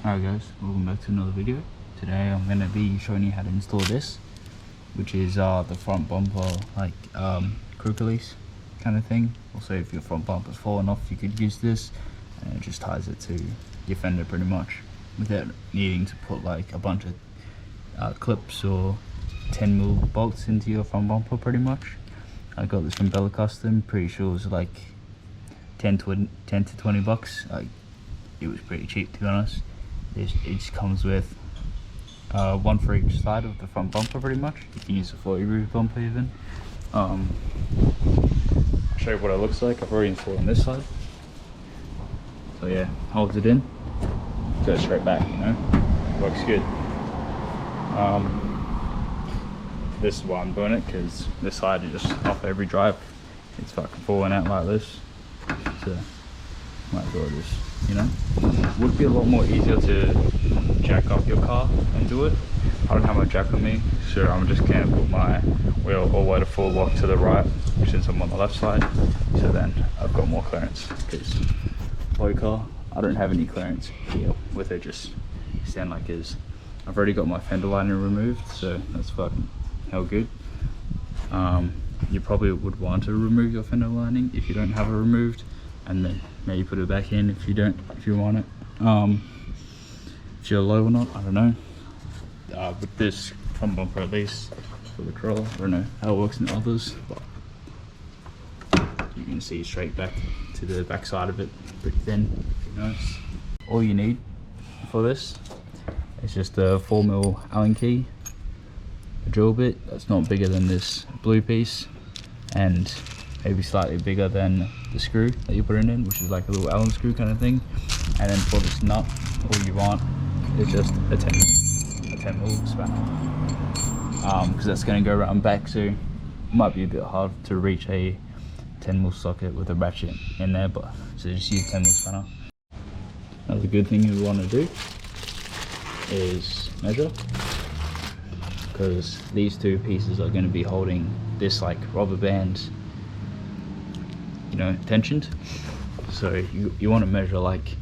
Alright guys, welcome back to another video. Today I'm going to be showing you how to install this, which is the front bumper, like crook release kind of thing. Also, if your front bumper's fallen off, you could use this, and it just ties it to your fender pretty much without needing to put like a bunch of clips or 10mm bolts into your front bumper pretty much. I got this from Bella Custom, pretty sure it was like 10 to 20 bucks. Like, it was pretty cheap, to be honest. It just comes with one for each side of the front bumper pretty much. You can use it for your rear bumper even. I'll show you what it looks like. I've already installed on this side. So yeah, holds it in, goes straight back, you know, works good. This is why I'm doing it, because this side is just off every drive. It's fucking falling out like this. So might as well just, you know, it would be a lot more easier to jack up your car and do it. I don't have my jack on me, so I'm just gonna put my wheel all the way to full lock to the right since I'm on the left side, so then I've got more clearance. Because low car, I don't have any clearance here with it just stand like is. I've already got my fender liner removed, so that's fucking hell good. You probably would want to remove your fender lining if you don't have it removed, and then maybe put it back in if you want it. If you're low or not, I don't know. With this front bumper, at least for the Corolla, I don't know how it works in others, but you can see straight back to the back side of it, pretty thin, pretty nice. All you need for this is just a 4mm Allen key, a drill bit that's not bigger than this blue piece, and maybe slightly bigger than the screw that you're putting in, which is like a little Allen screw kind of thing. And then for this nut, all you want is just a 10mm spanner, because that's going to go around back, so it might be a bit hard to reach a 10mm socket with a ratchet in there, but so just use 10mm spanner. Another good thing you want to do is measure, because these two pieces are going to be holding this like rubber band, you know, tensioned. So you want to measure like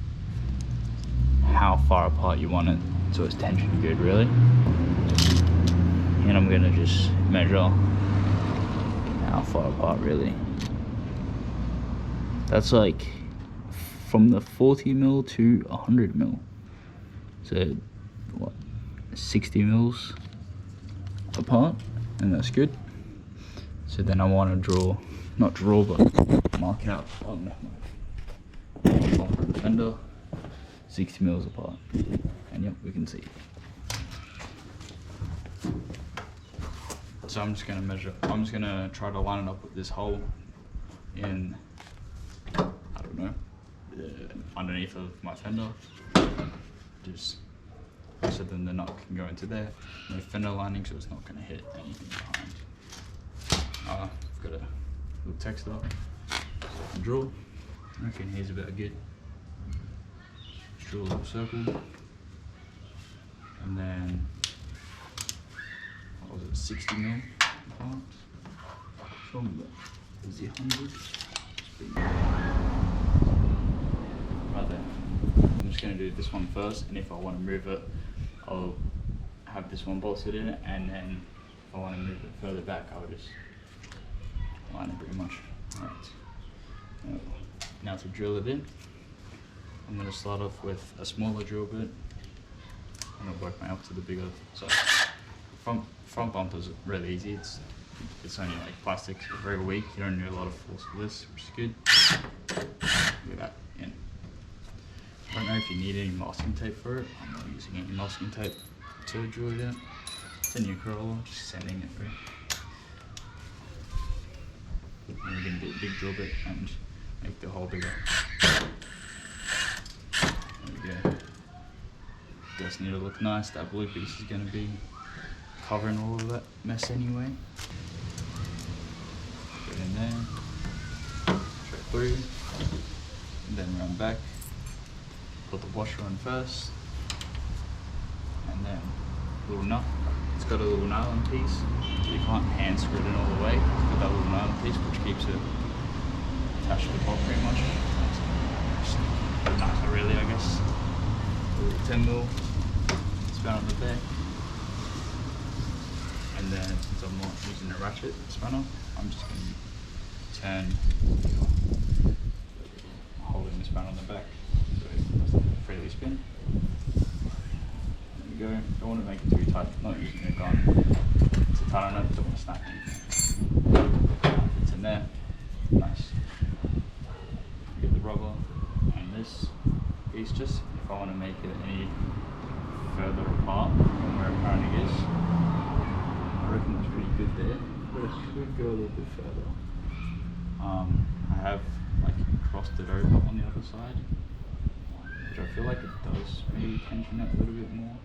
how far apart you want it so it's tensioned good, really. And I'm gonna just measure how far apart, really. That's like from the 40mm to 100mm, so what, 60 mils apart, and that's good. So then I want to but mark it out on the fender, 60 mils apart, and yep, we can see. So I'm just gonna try to line it up with this hole in, I don't know, underneath of my fender, just so then the nut can go into there. No fender lining, so it's not going to hit anything behind. I've got a little text up, so I can draw. I reckon here's about good. Just draw a little circle, and then what was it, 60mm apart? From the, was it 100? Right there. I'm just going to do this one first, and if I want to move it, I'll have this one bolted in it, and then if I want to move it further back, I'll just line it pretty much. Alright. Now to drill it in, I'm going to start off with a smaller drill bit. I'm going to work my way up to the bigger. So front bumper's really easy. It's only like plastic, it's very weak. You don't need a lot of force for this, which is good. Get that in. I don't know if you need any masking tape for it. I'm not using any masking tape to drill it in. It's a new Corolla, just sanding it through. And we're going to get a big drill bit and make the hole bigger. There we go. Does need to look nice. That blue piece is going to be covering all of that mess anyway. Put it in there, straight through, and then round back. Put the washer on first, and then little nut. It's got a little nylon piece. You can't hand screw it in all the way. It's got that little nylon piece which keeps it attached to the bolt pretty much. Nicer really, I guess. 10mm spanner on the back. And then since I'm not using a ratchet spanner, I'm just going to turn holding the spanner on the back so it doesn't freely spin. There we go. Don't want to make it too tight, not using a gun to tighten it, don't want to snap anything. It's in there, nice. Get the rubber and this piece just if I want to make it any further apart from where it currently is. I reckon it's pretty good there, but it should go a little bit further. I have like crossed it over on the other side, which I feel like it does maybe tension it a little bit more.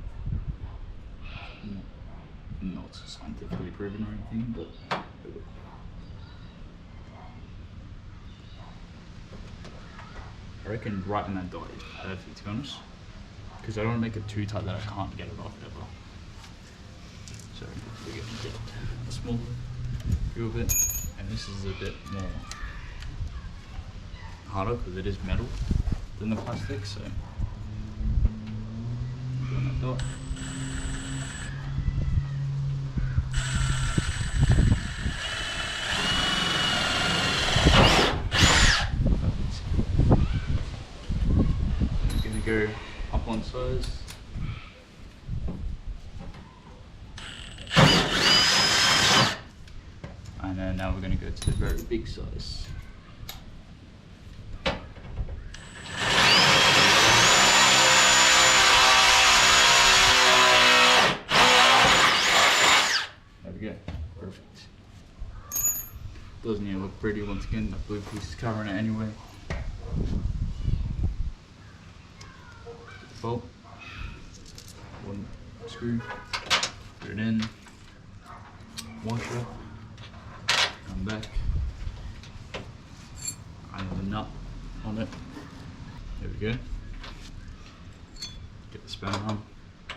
Not scientifically proven or anything, but I reckon right in that dot is perfect, to be honest, because I don't want to make it too tight that I can't get it off ever. So we're going to get a small little bit, and this is a bit more harder because it is metal than the plastic, so on that dot. I'm going to go up one size. And then now we're going to go to the very big size. There we go, perfect. Doesn't even look pretty once again, the blue piece is covering it anyway. Bolt, one screw, put it in, washer. Come back, iron the nut on it. There we go. Get the spanner on.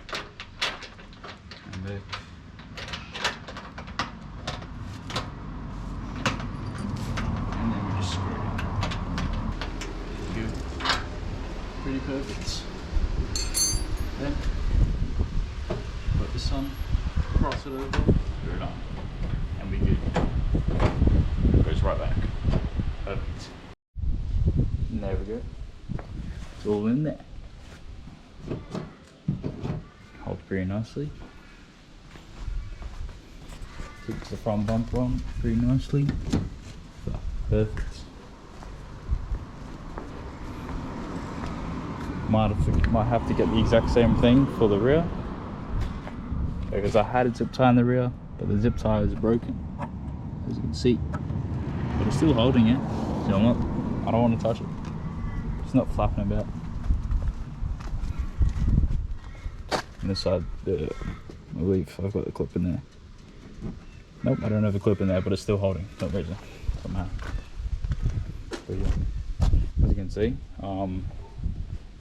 Come back. And then we just screw it. There we go. Pretty perfect. Then put this on, cross it over, put it on, and we good. Goes right back. Perfect. And there we go. It's all in there. Holds pretty nicely. Keeps the front bumper on pretty nicely. Perfect. Might have to get the exact same thing for the rear, because I had a zip tie in the rear, but the zip tie is broken, as you can see. But it's still holding it, so I don't want to touch it. It's not flapping about. On this side, I believe I've got the clip in there. Nope, I don't have a clip in there, but it's still holding for some reason, somehow. But yeah, as you can see,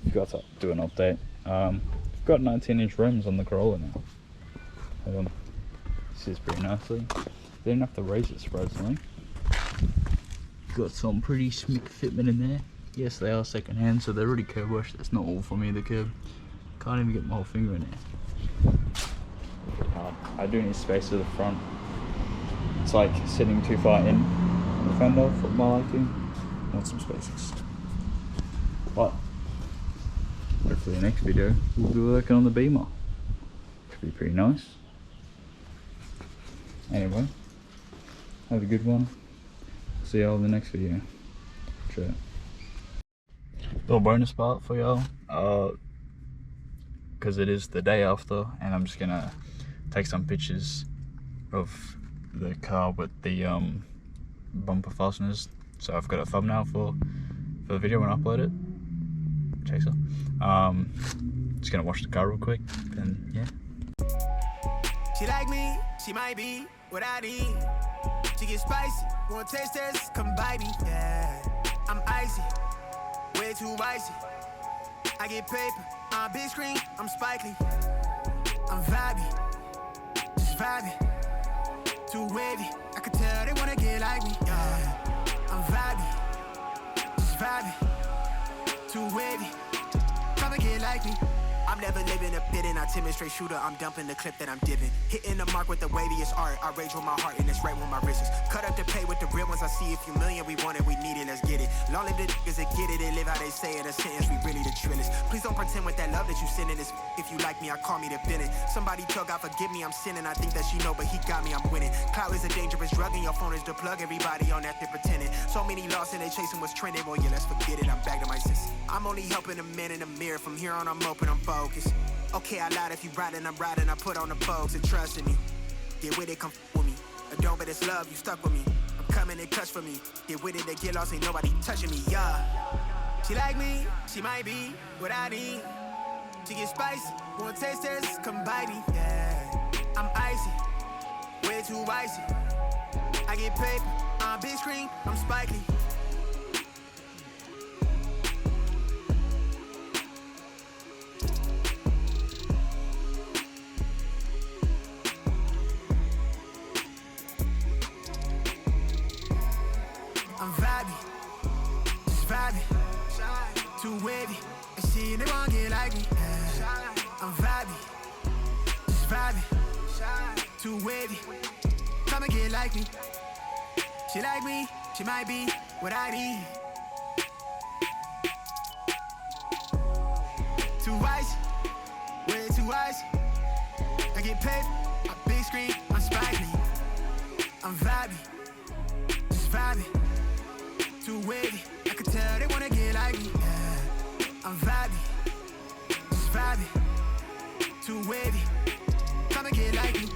forgot to do an update. I've got 19-inch rims on the Corolla now. This is pretty nicely. Didn't have to raise it, surprisingly. Got some pretty smick fitment in there. Yes, they are second hand, so they're already curb washed. That's not all for me, the curb. Can't even get my whole finger in there. I do need space to the front. It's like sitting too far in the fender for my liking. I want some spaces. But hopefully the next video we'll be working on the Beamer. Should be pretty nice. Anyway, have a good one. See y'all in the next video. Sure. Little bonus part for y'all, because it is the day after, and I'm just gonna take some pictures of the car with the bumper fasteners. So I've got a thumbnail for the video when I upload it. Chaser. Just gonna wash the car real quick, and yeah. She like me, she might be what I need. She get spicy, want taste test, come by me. Yeah, I'm icy, way too icy. I get paper, on big screen, I'm Spike Lee. I'm vibey, just vibey. Too wavy, I could tell they wanna get like me. Yeah, I'm vibey, just vibey. Too wavy, come and get like me. I'm never living a bit, and I Timid straight shooter. I'm dumping the clip that I'm dipping. Hitting the mark with the waviest art. I rage with my heart, and it's right with my wrists. Cut up the pay with the real ones. I see a few million. We want it, we need it, let's get it. Long live the niggas that get it. They live how they say it. A sentence, we really the drillest. Please don't pretend with that love that you sending this. If you like me, I call me the villain. Somebody tell God forgive me, I'm sinning. I think that she know, but he got me, I'm winning. Cloud is a dangerous drug, and your phone is the plug. Everybody on that shit pretending. So many lost, and they chasing what's trending. Well, yeah, let's forget it. I'm back to my senses. I'm only helping a man in the mirror. From here on, I'm open, I'm focused. Okay, I lied. If you riding, I'm riding. I put on the folks and trust in me. Get with it, come with me. I don't, but it's love. You stuck with me. I'm coming and touch for me. Get with it, they get lost. Ain't nobody touching me. Yeah. She like me. She might be what I need. She get spicy. Want taste test? Come bite me. Yeah. I'm icy. Way too icy. I get paper. I'm big screen. I'm spiky. I'm vibey, just vibey, too wavy, and she they won't get like me. I'm vibey, just vibey, too wavy, come and get like me. She like me, she might be what I need. Too icy, way too icy. I get paid, a big screen, I'm spiky. I'm vibey, just vibey. Too wavy, I could tell they wanna get like me. Yeah. I'm vibey, just vibey. Too wavy, come and get like me.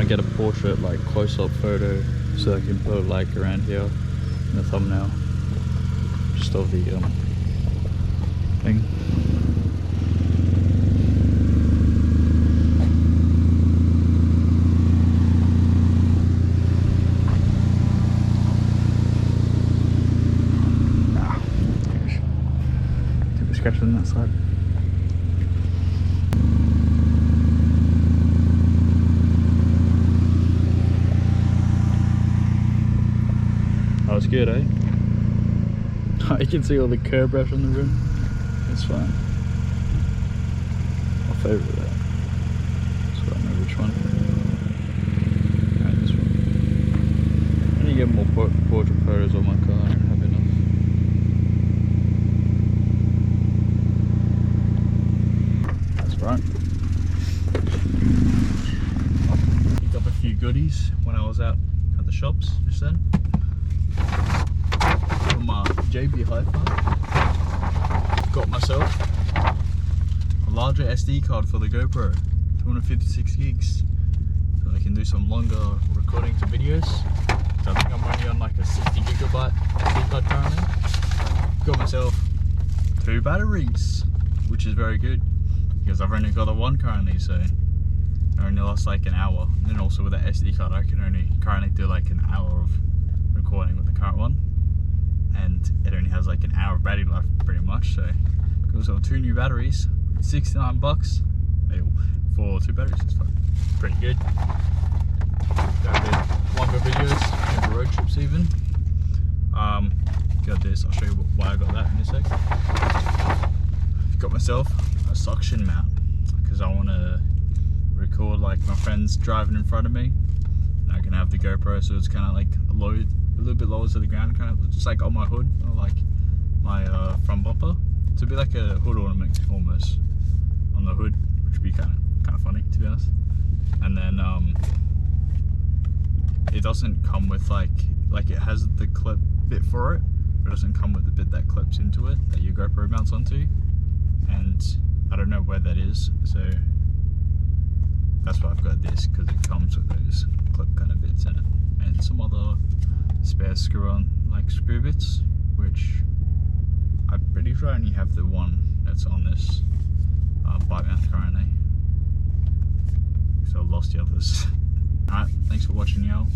Get a portrait, like close-up photo, so I can put like around here in the thumbnail, just of the thing. Too much scratching on that side. That was good, eh? You can see all the curb brush on the rim. It's fine. My favourite though. So I know which one. Alright, this one. I need to get more portrait photos on my car. I don't have enough. That's right. Picked up a few goodies when I was out at the shops just then. From JB Hi-Fi. Got myself a larger SD card for the GoPro, 256 gigs, so I can do some longer recording to videos. So I think I'm only on like a 60 gigabyte SD card currently. Got myself 2 batteries, which is very good because I've only got the one currently, so I only lost like an hour. And also with the SD card, I can only currently do like an hour of recording with the current one, and it only has like an hour of battery life pretty much. So got myself 2 new batteries, $69 for 2 batteries. It's pretty good. Got a bit longer videos, maybe road trips even. Got this, I'll show you why I got that in a sec. Got myself a suction mount because I want to record like my friends driving in front of me, and I can have the GoPro so it's kind of like a little bit lower to the ground, kind of just like on my hood or like my front bumper, to be like a hood ornament almost on the hood, which would be kind of funny to be honest. And then it doesn't come with like it has the clip bit for it, but it doesn't come with the bit that clips into it that your GoPro mounts onto, and I don't know where that is, so that's why I've got this, because it comes with those clip kind of bits in it and some other spare screw bits, which I'm pretty sure I only have the one that's on this bike mount currently, so I've lost the others. Alright, thanks for watching y'all.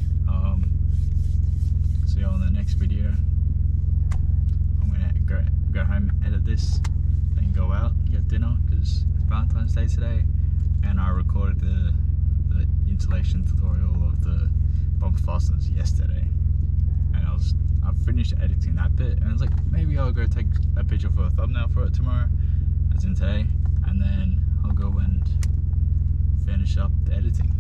See y'all in the next video. I'm gonna go home, edit this, then go out, get dinner, because it's Valentine's Day today, and I recorded the installation tutorial of the bumper fasteners yesterday, and I finished editing that bit, and I was like, maybe I'll go take a picture for a thumbnail for it tomorrow, as in today, and then I'll go and finish up the editing.